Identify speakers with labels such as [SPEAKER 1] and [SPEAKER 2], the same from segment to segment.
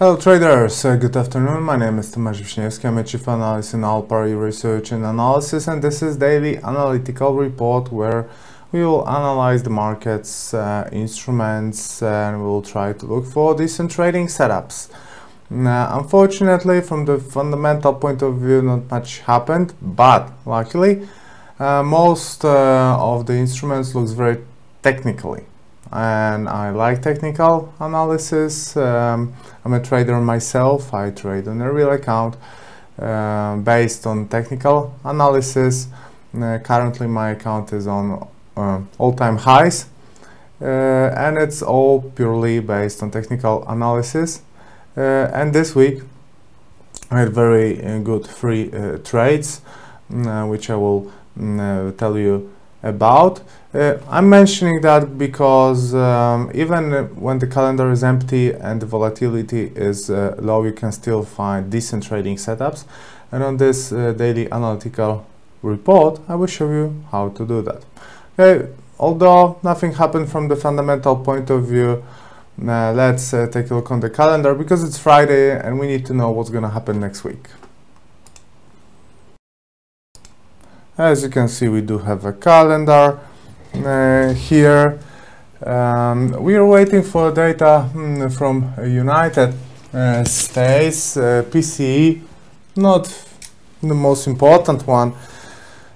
[SPEAKER 1] Hello traders, good afternoon. My name is Tomasz Wiśniewski. I'm a Chief Analyst in Alpari Research and Analysis, and this is daily analytical report where we will analyze the markets, instruments, and we will try to look for decent trading setups. Unfortunately, from the fundamental point of view, not much happened, but luckily most of the instruments looks very technically. And I like technical analysis. I'm a trader myself. I trade on a real account based on technical analysis. Currently my account is on all-time highs and it's all purely based on technical analysis. And this week I had very good free trades which I will tell you about. I'm mentioning that because even when the calendar is empty and the volatility is low, you can still find decent trading setups. And on this daily analytical report, I will show you how to do that. Okay, although nothing happened from the fundamental point of view, let's take a look on the calendar because it's Friday and we need to know what's going to happen next week. As you can see, we do have a calendar here. We are waiting for data from United States, PCE, not the most important one.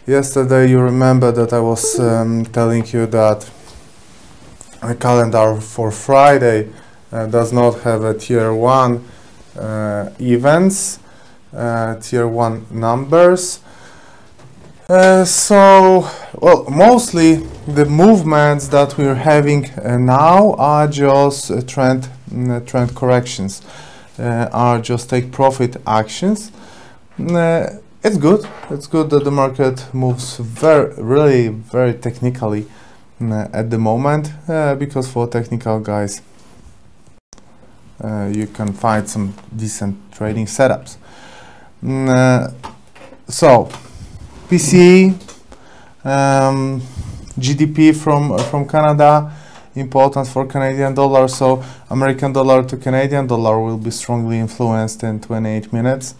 [SPEAKER 1] Yesterday you remember that I was telling you that the calendar for Friday does not have a tier 1 events, tier 1 numbers. Mostly the movements that we're having now are just trend corrections, are just take profit actions. It's good. It's good that the market moves really very technically at the moment, because for technical guys you can find some decent trading setups. So PCE, GDP from Canada, important for Canadian dollar, so American dollar to Canadian dollar will be strongly influenced in 28 minutes.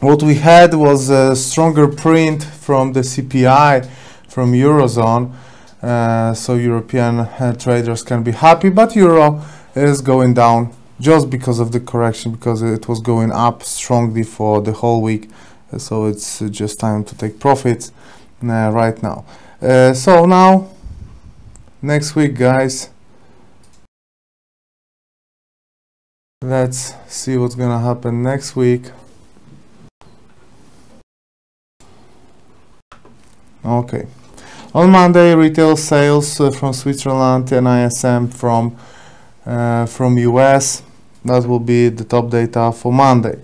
[SPEAKER 1] What we had was a stronger print from the CPI from Eurozone, so European traders can be happy, but Euro is going down just because of the correction, because it was going up strongly for the whole week. So it's just time to take profits right now. So now, next week, guys, let's see what's gonna happen next week. Okay, on Monday, retail sales from Switzerland and ISM from US. That will be the top data for Monday.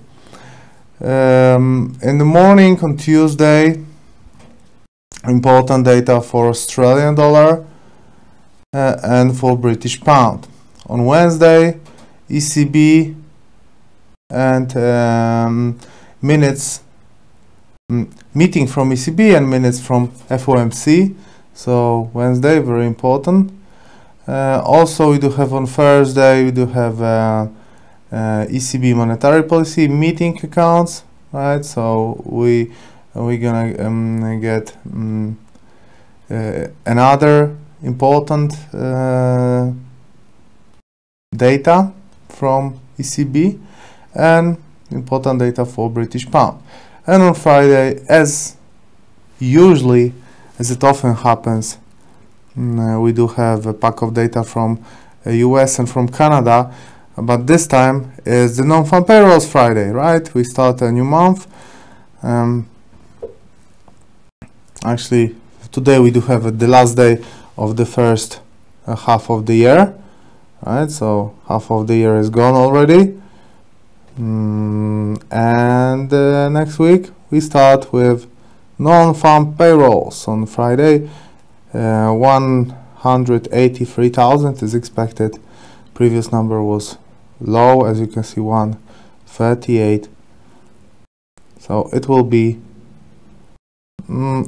[SPEAKER 1] In the morning on Tuesday, important data for Australian dollar and for British pound. On Wednesday, ECB and minutes, meeting from ECB and minutes from FOMC. So Wednesday, very important. Also we do have on Thursday, we do have ECB monetary policy meeting accounts, right? So we're gonna get another important data from ECB and important data for British pound. And on Friday, as usually, as it often happens, we do have a pack of data from US and from Canada. But this time is the non-farm payrolls Friday, right? We start a new month. Actually, today we do have the last day of the first half of the year, right? So half of the year is gone already. And next week we start with non-farm payrolls on Friday. 183,000 is expected. Previous number was low, as you can see, 138. So it will be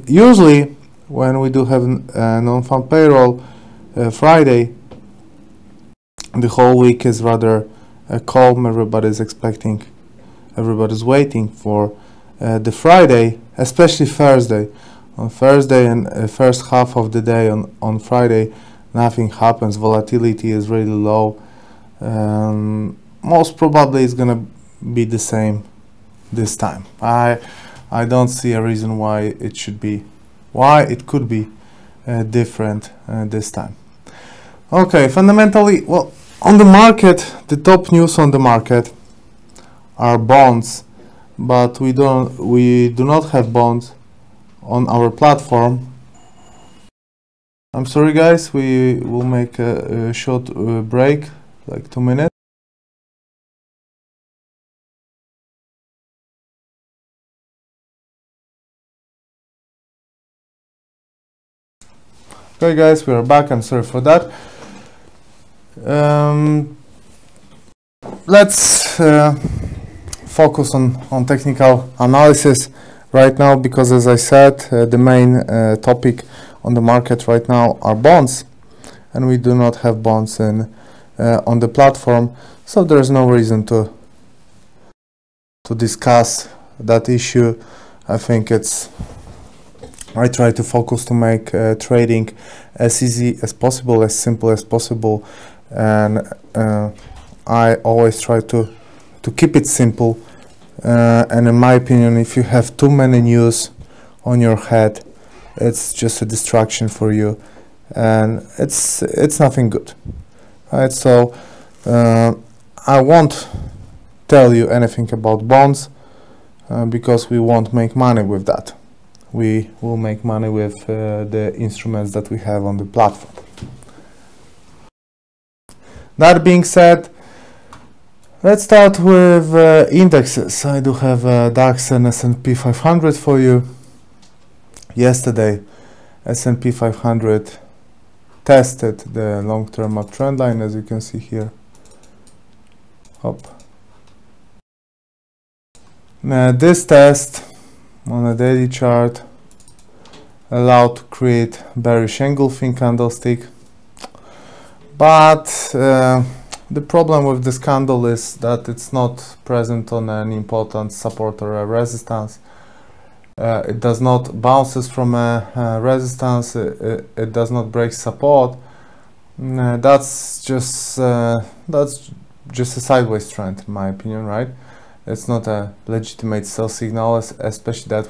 [SPEAKER 1] usually when we do have non-farm payroll Friday, the whole week is rather calm. Everybody's expecting, everybody's waiting for the Friday, especially Thursday. On Thursday and first half of the day on Friday, nothing happens. Volatility is really low. Most probably it's gonna be the same this time. I don't see a reason why it could be different this time. Okay, fundamentally, well, on the market, the top news on the market are bonds, but we do not have bonds on our platform. I'm sorry guys, we will make a short break, like 2 minutes. Okay guys, we are back. I'm sorry for that. Let's focus on technical analysis right now, because as I said, the main topic on the market right now are bonds, and we do not have bonds on the platform, so there is no reason to discuss that issue. I think I try to focus to make trading as easy as possible, as simple as possible, and I always try to keep it simple. And in my opinion, if you have too many news on your head, it's just a distraction for you, and it's nothing good. Right? So I won't tell you anything about bonds because we won't make money with that. We will make money with the instruments that we have on the platform. That being said, let's start with indexes. I do have DAX and S&P 500 for you. Yesterday, S&P 500 tested the long-term uptrend line, as you can see here. Hop. Now, this test on a daily chart allowed to create bearish engulfing candlestick, but the problem with this candle is that it's not present on an important support or a resistance. It does not bounces from a resistance. It does not break support. That's just a sideways trend, in my opinion, right? It's not a legitimate sell signal, especially that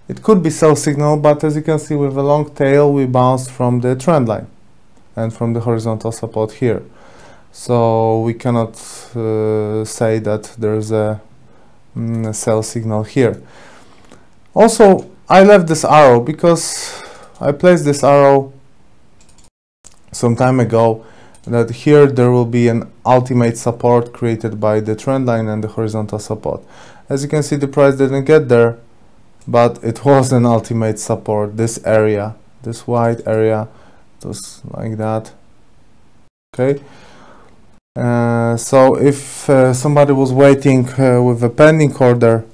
[SPEAKER 1] it could be sell signal, but as you can see, with a long tail, we bounced from the trend line and from the horizontal support here. So we cannot say that there's a sell signal here. Also, I left this arrow because I placed this arrow some time ago, that here there will be an ultimate support created by the trend line and the horizontal support. As you can see, the price didn't get there, but it was an ultimate support. This area, this white area, just like that. Okay. So if somebody was waiting with a pending order,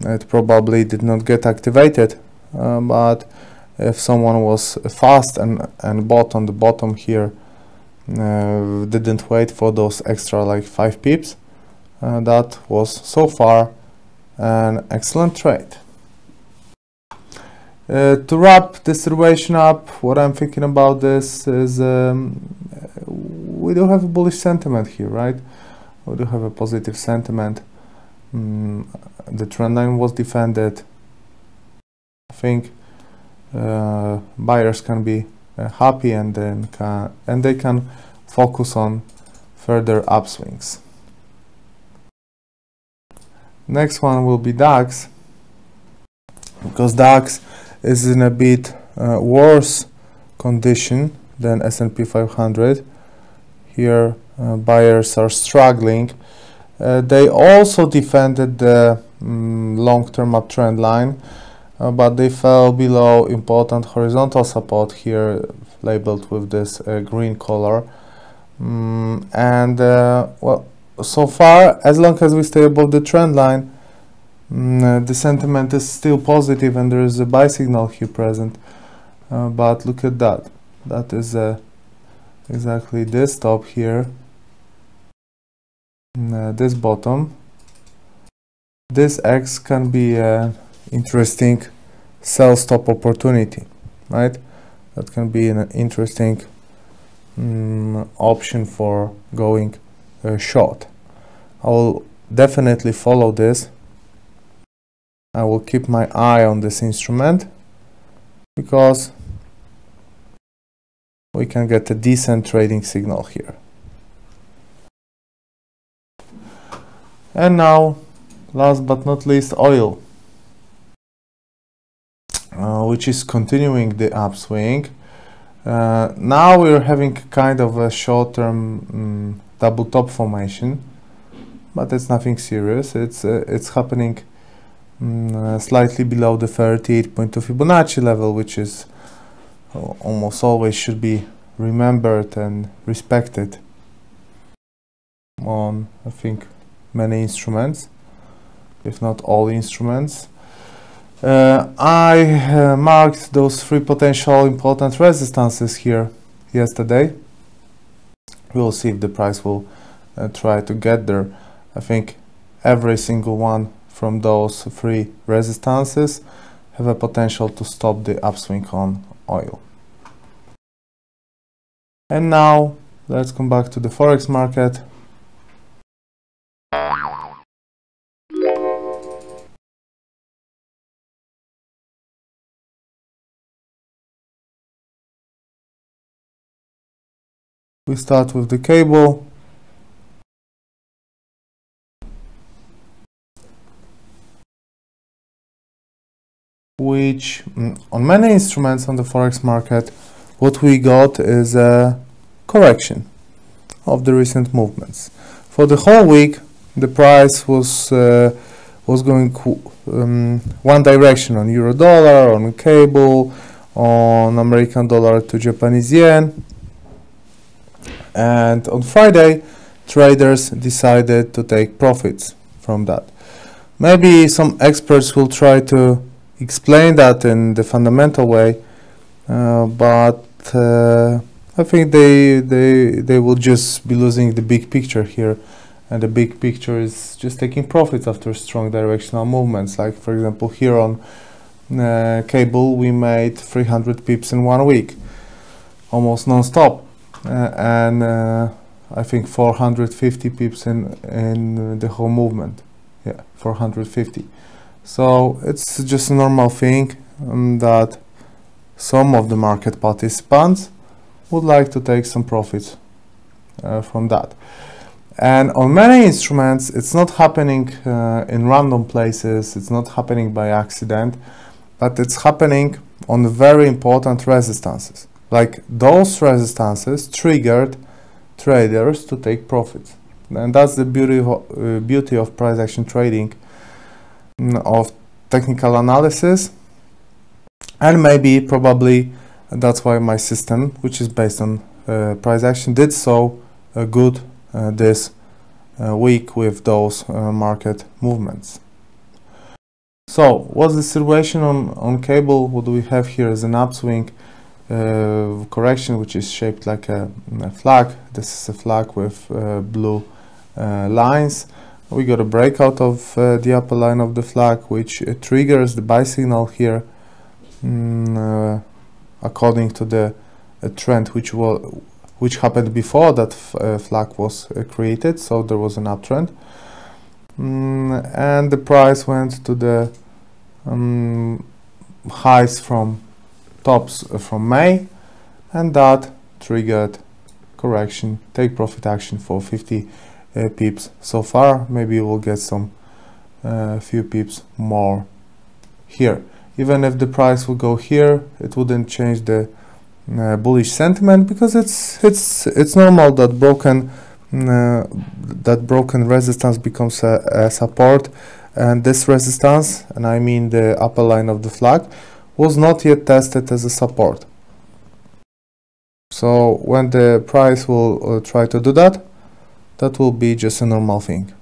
[SPEAKER 1] it probably did not get activated. But if someone was fast and bought on the bottom here, didn't wait for those extra like 5 pips, that was so far an excellent trade. To wrap this situation up, what I'm thinking about this is we do have a bullish sentiment here, right? We do have a positive sentiment. The trend line was defended. I think buyers can be happy, and they can focus on further upswings. Next one will be DAX, because DAX is in a bit worse condition than S&P 500. Here buyers are struggling. They also defended the long-term uptrend line, but they fell below important horizontal support here, labeled with this green color. Well, so far, as long as we stay above the trend line, the sentiment is still positive, and there is a buy signal here present. But look at that. That is exactly this top here. this bottom, this X can be an interesting sell stop opportunity, right? That can be an interesting option for going short. I will definitely follow this. I will keep my eye on this instrument because we can get a decent trading signal here. And now, last but not least, oil, which is continuing the upswing. Now we're having kind of a short-term double top formation, but it's nothing serious. It's happening slightly below the 38.2 Fibonacci level, which is almost always should be remembered and respected on, I think, many instruments, if not all instruments. I marked those three potential important resistances here yesterday. We'll see if the price will try to get there. I think every single one from those three resistances have a potential to stop the upswing on oil. And now let's come back to the Forex market. We start with the cable. Which on many instruments on the Forex market, what we got is a correction of the recent movements. For the whole week, the price was going one direction on euro dollar, on cable, on American dollar to Japanese yen. And on Friday, traders decided to take profits from that. Maybe some experts will try to explain that in the fundamental way, but I think they will just be losing the big picture here, and the big picture is just taking profits after strong directional movements. Like for example here on cable, we made 300 pips in 1 week, almost non-stop, and I think 450 pips in the whole movement. Yeah, 450. So it's just a normal thing that some of the market participants would like to take some profits from that. And on many instruments, it's not happening in random places, it's not happening by accident, but it's happening on very important resistances. Like those resistances triggered traders to take profits. And that's the beauty of price action trading, of technical analysis, and maybe probably that's why my system, which is based on price action, did so good this week with those market movements. So what's the situation on cable? What do we have here is an upswing correction, which is shaped like a flag. This is a flag with blue lines. We got a breakout of the upper line of the flag, which triggers the buy signal here, according to the trend which happened before that flag was created. So there was an uptrend, and the price went to the highs from tops from May, and that triggered correction, take profit action for 50 pips so far. Maybe we'll get some few pips more here. Even if the price will go here, it wouldn't change the bullish sentiment, because it's normal that broken resistance becomes a support, and this resistance, and I mean the upper line of the flag, was not yet tested as a support. So when the price will try to do that, that will be just a normal thing.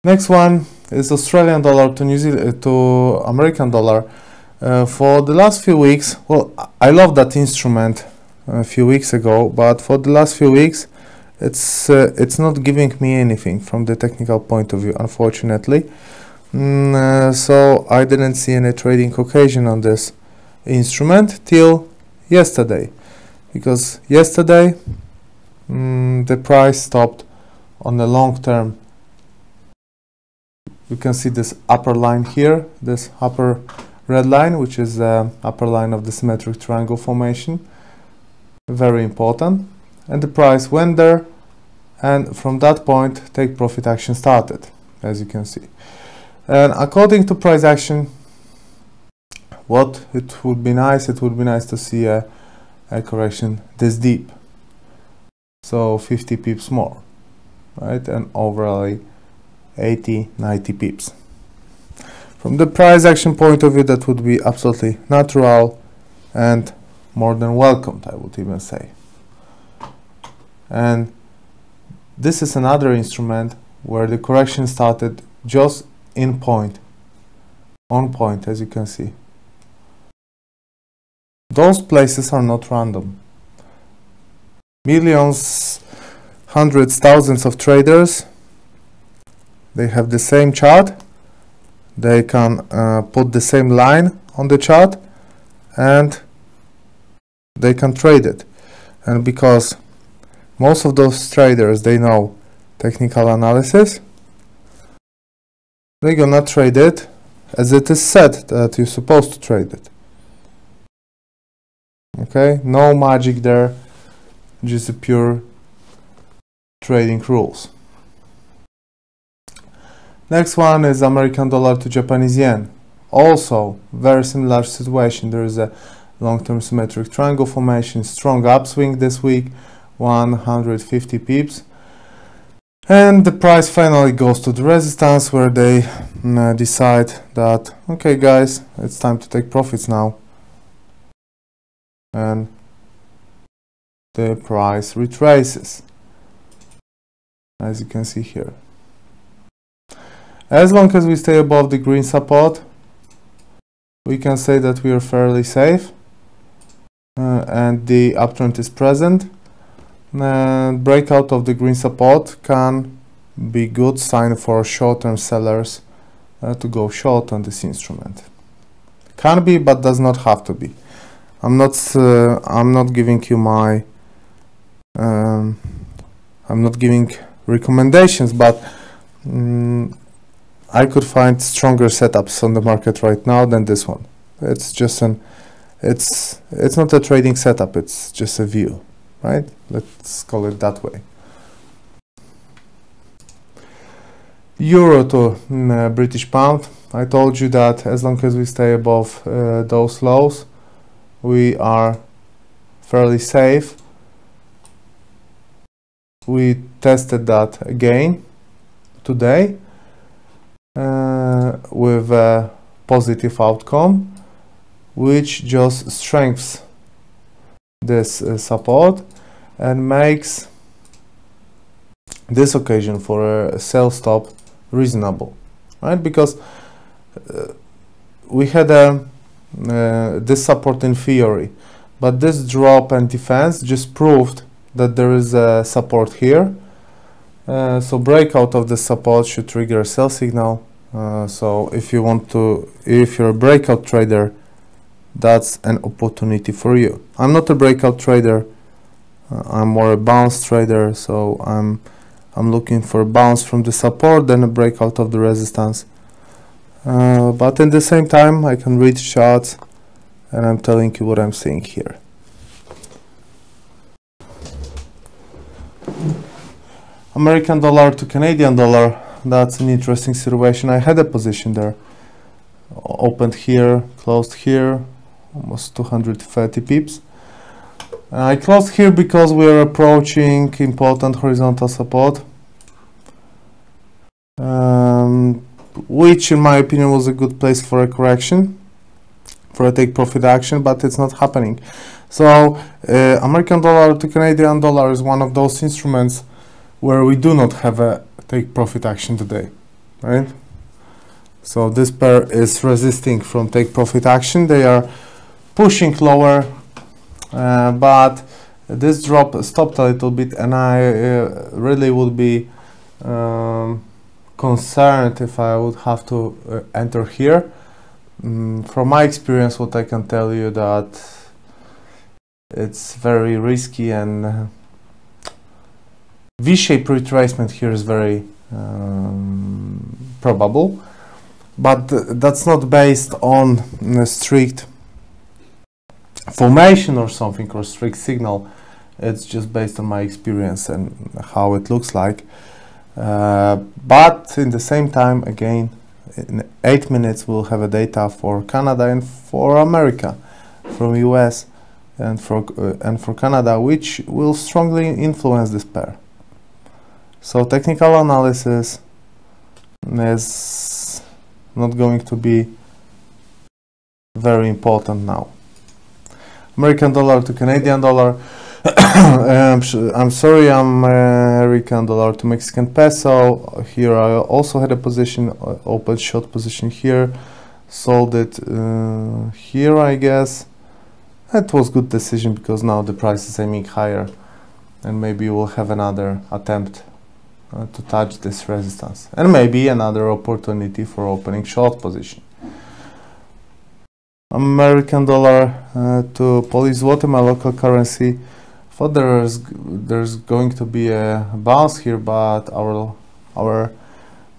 [SPEAKER 1] Next one is Australian dollar to New Zealand to American dollar. For the last few weeks, well, I love that instrument a few weeks ago, but for the last few weeks it's not giving me anything from the technical point of view, unfortunately. So I didn't see any trading occasion on this instrument till yesterday, because yesterday the price stopped on the long term. You can see this upper line here, this upper red line, which is the upper line of the symmetric triangle formation. Very important. And the price went there, and from that point take profit action started, as you can see. And according to price action, it would be nice to see a correction this deep, so 50 pips more, right? And overall 80-90 pips. From the price action point of view, that would be absolutely natural and more than welcomed, I would even say. And this is another instrument where the correction started just on point, as you can see. Those places are not random. Millions, hundreds, thousands of traders, they have the same chart, they can put the same line on the chart, and they can trade it. And because most of those traders, they know technical analysis, they're gonna trade it as it is said that you're supposed to trade it. Okay, no magic there, just a pure trading rules. Next one is American dollar to Japanese yen. Also very similar situation. There is a long-term symmetric triangle formation, strong upswing this week, 150 pips, and the price finally goes to the resistance, where they decide that, okay guys, it's time to take profits now, and the price retraces, as you can see here. As long as we stay above the green support, we can say that we are fairly safe, and the uptrend is present. And breakout of the green support can be good sign for short-term sellers to go short on this instrument. Can be, but does not have to be. I'm not giving you my I'm not giving recommendations, but I could find stronger setups on the market right now than this one. It's just it's not a trading setup, it's just a view, right? Let's call it that way. Euro to British pound. I told you that as long as we stay above those lows, we are fairly safe. We tested that again today with a positive outcome, which just strengthens this support and makes this occasion for a sell stop reasonable, right? Because we had this support in theory, but this drop and defense just proved that there is a support here. So breakout of the support should trigger a sell signal. So if you're a breakout trader, that's an opportunity for you. I'm not a breakout trader. I'm more a bounce trader. So I'm looking for a bounce from the support, then a breakout of the resistance. But at the same time, I can read charts, and I'm telling you what I'm seeing here. American dollar to Canadian dollar, that's an interesting situation. I had a position there, opened here, closed here, almost 230 pips. I closed here because we are approaching important horizontal support, which in my opinion was a good place for a correction, for a take profit action, but it's not happening. So American dollar to Canadian dollar is one of those instruments where we do not have a take profit action today, right? So this pair is resisting from take profit action. They are pushing lower, but this drop stopped a little bit, and I really would be concerned if I would have to enter here. From my experience, what I can tell you that it's very risky, and V-shaped retracement here is very probable, but that's not based on a strict formation or something, or strict signal. It's just based on my experience and how it looks like. But in the same time, again, in 8 minutes we'll have a data for Canada and for America, from US and for Canada, which will strongly influence this pair. So technical analysis is not going to be very important now. American dollar to Canadian dollar. I'm sorry, American dollar to Mexican peso. Here I also had a position, open short position here, sold it here, I guess. It was good decision because now the price is aiming higher, and maybe we'll have another attempt to touch this resistance, and maybe another opportunity for opening short position. American dollar to Polish zloty, my local currency. Thought there's going to be a bounce here, but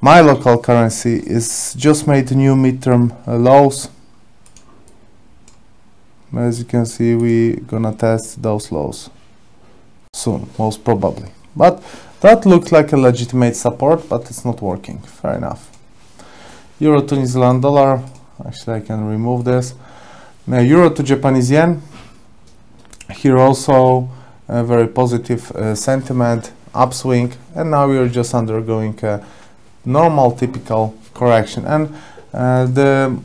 [SPEAKER 1] my local currency is just made new midterm lows. As you can see, we gonna test those lows soon, most probably. But that looked like a legitimate support, but it's not working. Fair enough. Euro to New Zealand dollar. Actually, I can remove this. Euro to Japanese yen. Here also a very positive sentiment, upswing, and now we are just undergoing a normal, typical correction. And the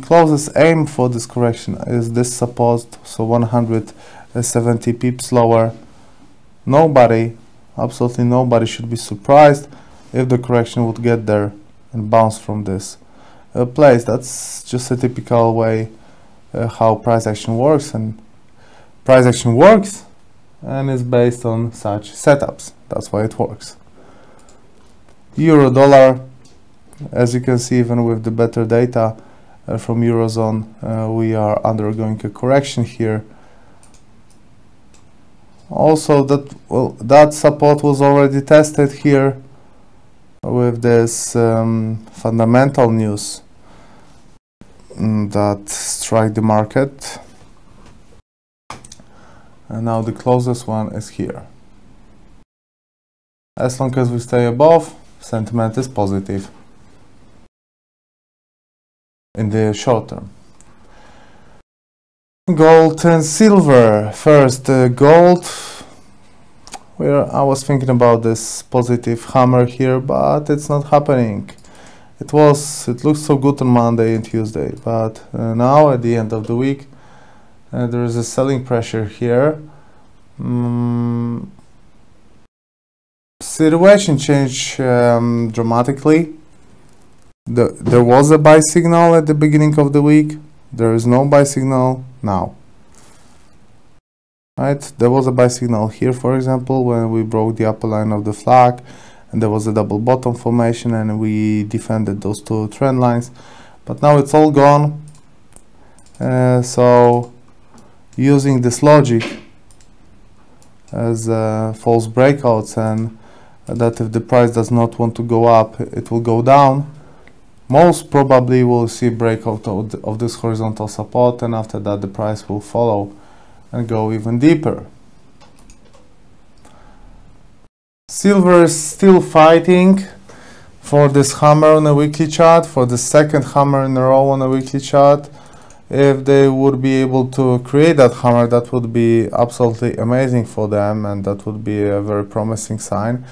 [SPEAKER 1] closest aim for this correction is this support, so 170 pips lower. Nobody, absolutely nobody, should be surprised if the correction would get there and bounce from this place. That's just a typical way how price action works, and price action works and is based on such setups. That's why it works. Euro dollar, as you can see, even with the better data from Eurozone, we are undergoing a correction here. Also, that support was already tested here with this fundamental news that struck the market, and now the closest one is here. As long as we stay above, sentiment is positive in the short term. Gold and silver. First, gold, where I was thinking about this positive hammer here, but it's not happening. It looked so good on Monday and Tuesday, but now at the end of the week there is a selling pressure here. Situation changed dramatically. There was a buy signal at the beginning of the week. There is no buy signal now. Right? There was a buy signal here, for example, when we broke the upper line of the flag, and there was a double bottom formation, and we defended those two trend lines. But now it's all gone. So using this logic as false breakouts, and that if the price does not want to go up, it will go down, most probably we'll see breakout of this horizontal support, and after that the price will follow and go even deeper. Silver is still fighting for this hammer on a weekly chart, for the second hammer in a row on a weekly chart. If they would be able to create that hammer, that would be absolutely amazing for them, and that would be a very promising sign.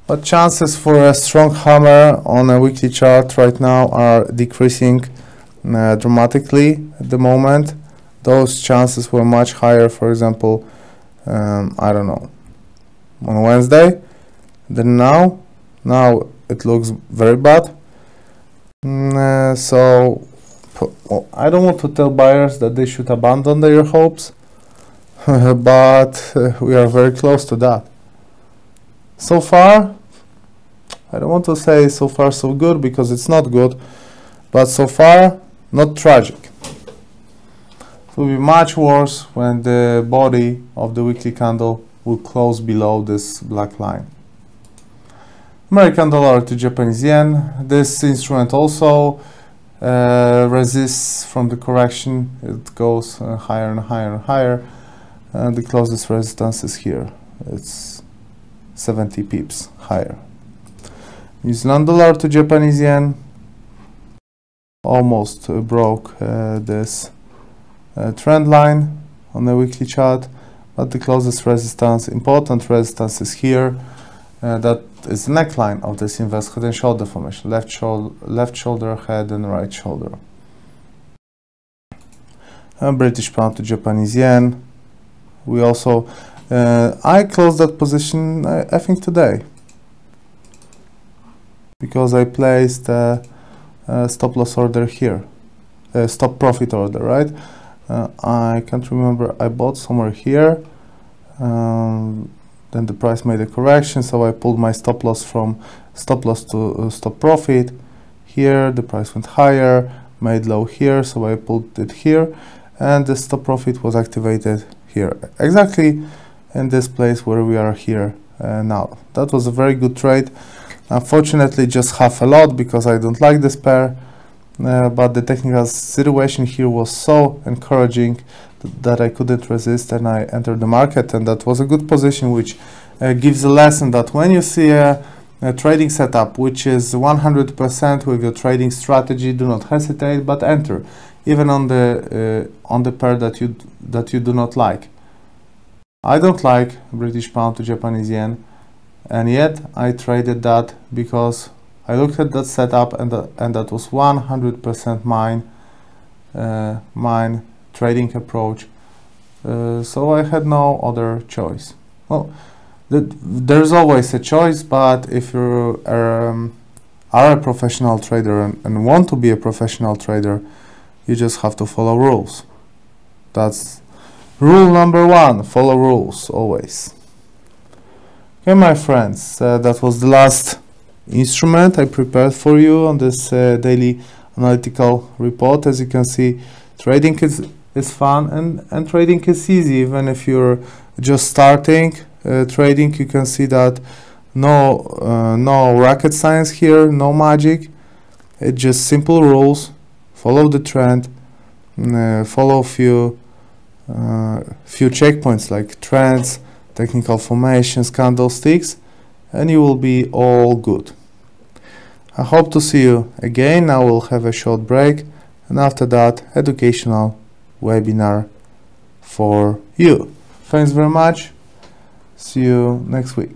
[SPEAKER 1] But chances for a strong hammer on a weekly chart right now are decreasing dramatically at the moment. Those chances were much higher, for example, I don't know, on Wednesday than now. Now it looks very bad. So I don't want to tell buyers that they should abandon their hopes, but we are very close to that. So far, I don't want to say so far so good because it's not good, but so far not tragic. It will be much worse when the body of the weekly candle will close below this black line. American dollar to Japanese yen. This instrument also resists from the correction. It goes higher and higher and higher. And the closest resistance is here. It's 70 pips higher. New Zealand dollar to Japanese yen almost broke this trend line on the weekly chart, but the closest resistance, important resistance, is here. That is the neckline of this inverse head and shoulder formation, left shoulder, head, and right shoulder. British pound to Japanese yen. We also, I closed that position, I think today, because I placed a stop loss order here, stop profit order, right? I can't remember, I bought somewhere here, then the price made a correction, so I pulled my stop loss from stop loss to stop profit. Here the price went higher, made low here, so I pulled it here, and the stop profit was activated here, exactly in this place where we are here now. That was a very good trade. Unfortunately, just half a lot because I don't like this pair, but the technical situation here was so encouraging that I couldn't resist, and I entered the market, and that was a good position, which gives a lesson that when you see a trading setup which is 100% with your trading strategy, do not hesitate but enter, even on the pair that you do not like. I don't like British pound to Japanese yen, and yet I traded that because I looked at that setup, and that was 100% mine trading approach. So I had no other choice. Well, there's always a choice, but if you are a professional trader and want to be a professional trader, you just have to follow rules. That's rule number one: follow rules always. Okay, my friends, that was the last instrument I prepared for you on this daily analytical report. As you can see, trading is fun, and trading is easy. Even if you're just starting trading, you can see that no rocket science here, no magic. It's just simple rules. Follow the trend, follow few checkpoints like trends, technical formations, candlesticks, and you will be all good. I hope to see you again. I will have a short break, and after that, educational webinar for you. Thanks very much. See you next week.